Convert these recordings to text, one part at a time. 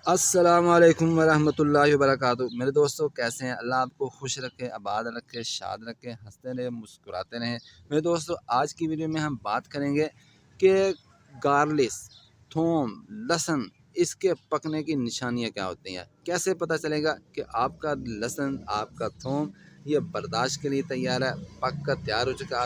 السلام علیکم ورحمۃ اللہ وبرکاتہ۔ میرے دوستوں کیسے ہیں؟ اللہ آپ کو خوش رکھے، آباد رکھے، شاد رکھے، ہنستے رہے، مسکراتے رہیں۔ میرے دوستوں آج کی ویڈیو میں ہم بات کریں گے کہ گارلس، تھوم، لہسن، اس کے پکنے کی نشانیاں کیا ہوتی ہیں۔ کیسے پتہ چلے گا کہ آپ کا لہسن، آپ کا تھوم یہ برداشت کے لیے تیار ہے، پک کر تیار ہو چکا،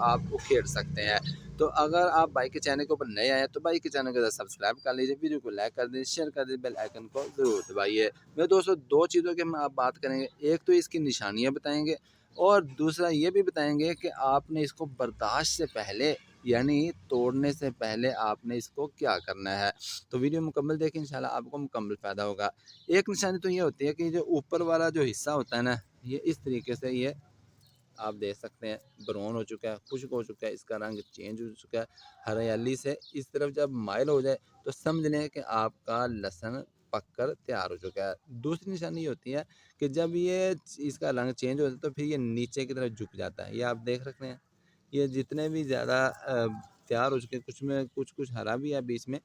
آپ اکھیڑ سکتے ہیں۔ تو اگر آپ بھائی کے چینل کے اوپر نئے آئے ہیں تو بھائی کے چینل کو سبسکرائب کر لیجیے، ویڈیو کو لائک کر دیجیے، شیئر کر دیجیے، بیل آئیکن کو ضرور دبائیے۔ میرے دوستوں دو چیزوں کے ہم آپ بات کریں گے، ایک تو اس کی نشانیاں بتائیں گے اور دوسرا یہ بھی بتائیں گے کہ آپ نے اس کو برداشت سے پہلے یعنی توڑنے سے پہلے آپ نے اس کو کیا کرنا ہے۔ تو ویڈیو مکمل دیکھیں، انشاءاللہ آپ کو مکمل فائدہ ہوگا۔ ایک نشانی تو یہ ہوتی ہے کہ جو اوپر والا جو حصہ ہوتا ہے نا، یہ اس طریقے سے یہ آپ دیکھ سکتے ہیں برون ہو چکا ہے، خشک ہو چکا ہے، اس کا رنگ چینج ہو چکا ہے، ہریالی سے اس طرف جب مائل ہو جائے تو سمجھ لیں کہ آپ کا لہسن پک کر تیار ہو چکا ہے۔ دوسری نشانی یہ ہوتی ہے کہ جب یہ اس کا رنگ چینج ہوتا ہے تو پھر یہ نیچے کی طرف جھک جاتا ہے، یہ آپ دیکھ رکھتے ہیں، یہ جتنے بھی زیادہ تیار ہو چکے ہیں، کچھ میں کچھ ہرا بھی ہے بیچ میں،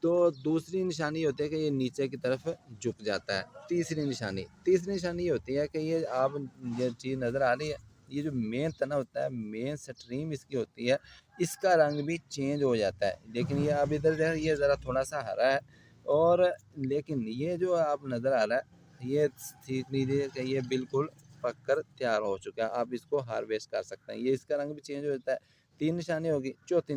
تو دوسری نشانی یہ ہوتی ہے کہ یہ نیچے کی طرف جھک جاتا ہے۔ تیسری نشانی یہ ہوتی ہے کہ یہ آپ یہ چیز نظر آ رہی ہے، یہ جو مین تنا ہوتا ہے، مین سٹریم اس کی ہوتی ہے، اس کا رنگ بھی چینج ہو جاتا ہے۔ لیکن یہ اب ادھر دیکھیں، یہ ذرا تھوڑا سا ہرا ہے، اور لیکن یہ جو آپ نظر آ رہا ہے، یہ سیکھ لیجیے کہ یہ بالکل پک کر تیار ہو چکا ہے، آپ اس کو ہارویسٹ کر سکتے ہیں۔ یہ اس کا رنگ بھی چینج ہو جاتا ہے۔ تین نشانی ہوگی۔ چوتھی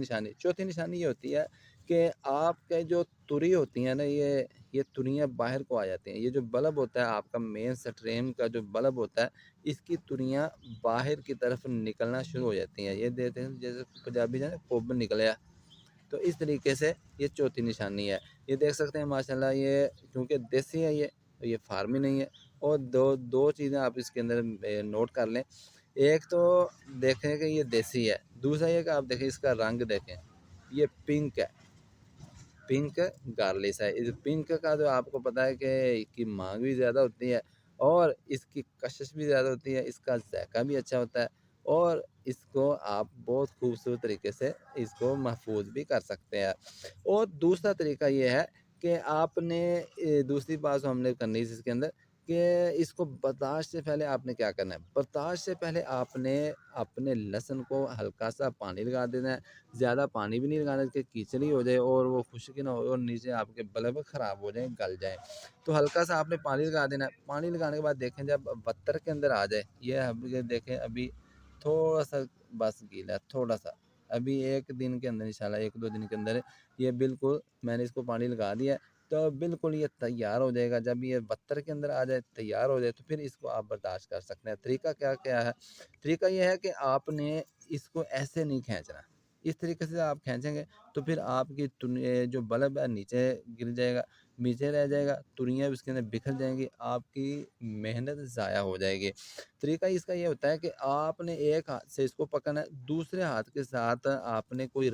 نشانی یہ ہوتی ہے کہ آپ کے جو تری ہوتی ہیں نا، یہ تریاں باہر کو آ جاتی ہیں۔ یہ جو بلب ہوتا ہے آپ کا مین سٹریم کا جو بلب ہوتا ہے، اس کی تریاں باہر کی طرف نکلنا شروع ہو جاتی ہیں۔ یہ دیکھتے ہیں جیسے پنجابی جو ہے کوب نکلیا، تو اس طریقے سے یہ چوتھی نشانی ہے۔ یہ دیکھ سکتے ہیں ماشاءاللہ، یہ کیونکہ دیسی ہے، یہ فارمی نہیں ہے۔ اور دو چیزیں آپ اس کے اندر نوٹ کر لیں، ایک تو دیکھیں کہ یہ دیسی ہے، دوسرا یہ کہ آپ دیکھیں اس کا رنگ دیکھیں، یہ پنک ہے، پنک گارلس ہے۔ اس پنک کا جو آپ کو پتہ ہے کہ اس کی مانگ بھی زیادہ ہوتی ہے اور اس کی کشش بھی زیادہ ہوتی ہے، اس کا ذائقہ بھی اچھا ہوتا ہے، اور اس کو آپ بہت خوبصورت طریقے سے اس کو محفوظ بھی کر سکتے ہیں۔ اور دوسرا طریقہ یہ ہے کہ آپ نے دوسری بات ہم نے کرنی ہے اس کے اندر، کہ اس کو برداشت سے پہلے آپ نے کیا کرنا ہے۔ برداشت سے پہلے آپ نے اپنے لہسن کو ہلکا سا پانی لگا دینا ہے، زیادہ پانی بھی نہیں لگانا کہ کیچڑی ہو جائے اور وہ خشکی نہ ہو اور نیچے آپ کے بلب خراب ہو جائیں، گل جائیں۔ تو ہلکا سا آپ نے پانی لگا دینا ہے۔ پانی لگانے کے بعد دیکھیں جب بتر کے اندر آ جائے، یہ دیکھیں ابھی تھوڑا سا بس گیلا ہے، تھوڑا سا، ابھی ایک دن کے اندر انشاءاللہ 1-2 دن کے اندر یہ بالکل، میں نے اس کو پانی لگا دیا ہے تو بالکل یہ تیار ہو جائے گا۔ جب یہ بتر کے اندر آ جائے، تیار ہو جائے، تو پھر اس کو آپ برداشت کر سکتے ہیں۔ طریقہ کیا ہے؟ طریقہ یہ ہے کہ آپ نے اس کو ایسے نہیں کھینچنا، اس طریقے سے آپ کھینچیں گے تو پھر آپ کی جو بلب ہے نیچے گر جائے گا، نیچے رہ جائے گا، تریاں بھی اس کے اندر بکھر جائیں گی، آپ کی محنت ضائع ہو جائے گی۔ طریقہ اس کا یہ ہوتا ہے کہ آپ نے ایک ہاتھ سے اس کو پکڑنا ہے، دوسرے ہاتھ کے ساتھ آپ نے کوئی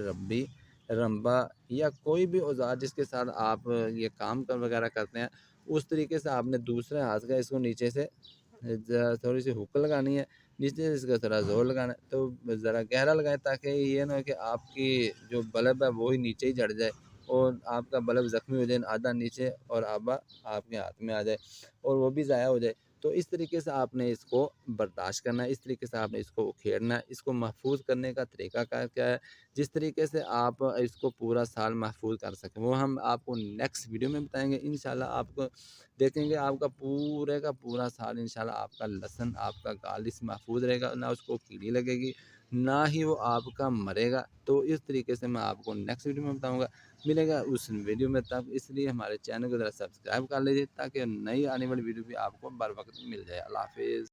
رمبا یا کوئی بھی اوزار جس کے ساتھ آپ یہ کام وغیرہ کرتے ہیں، اس طریقے سے آپ نے دوسرے ہاتھ کا اس کو نیچے سے تھوڑی سی ہک لگانی ہے، نیچے سے اس کا تھوڑا زور لگانا ہے، تو ذرا گہرا لگائیں تاکہ یہ نہ ہو کہ آپ کی جو بلب ہے وہی نیچے ہی جڑ جائے اور آپ کا بلب زخمی ہو جائے، آدھا نیچے اور آدھا آپ کے ہاتھ میں آ جائے اور وہ بھی ضائع ہو جائے۔ تو اس طریقے سے آپ نے اس کو برداشت کرنا ہے، اس طریقے سے آپ نے اس کو اکھیڑنا ہے۔ اس کو محفوظ کرنے کا طریقہ کیا ہے، جس طریقے سے آپ اس کو پورا سال محفوظ کر سکیں، وہ ہم آپ کو نیکسٹ ویڈیو میں بتائیں گے انشاءاللہ۔ آپ کو دیکھیں گے آپ کا پورے کا پورا سال انشاءاللہ آپ کا لہسن، آپ کا گارلس محفوظ رہے گا، نہ اس کو کیڑی لگے گی، نہ ہی وہ آپ کا مرے گا۔ تو اس طریقے سے میں آپ کو نیکسٹ ویڈیو میں بتاؤں گا، ملے گا اس ویڈیو میں تب، اس لیے ہمارے چینل کو ذرا سبسکرائب کر لیجیے تاکہ نئی آنے والی ویڈیو بھی آپ کو بر وقت مل جائے۔ اللہ حافظ۔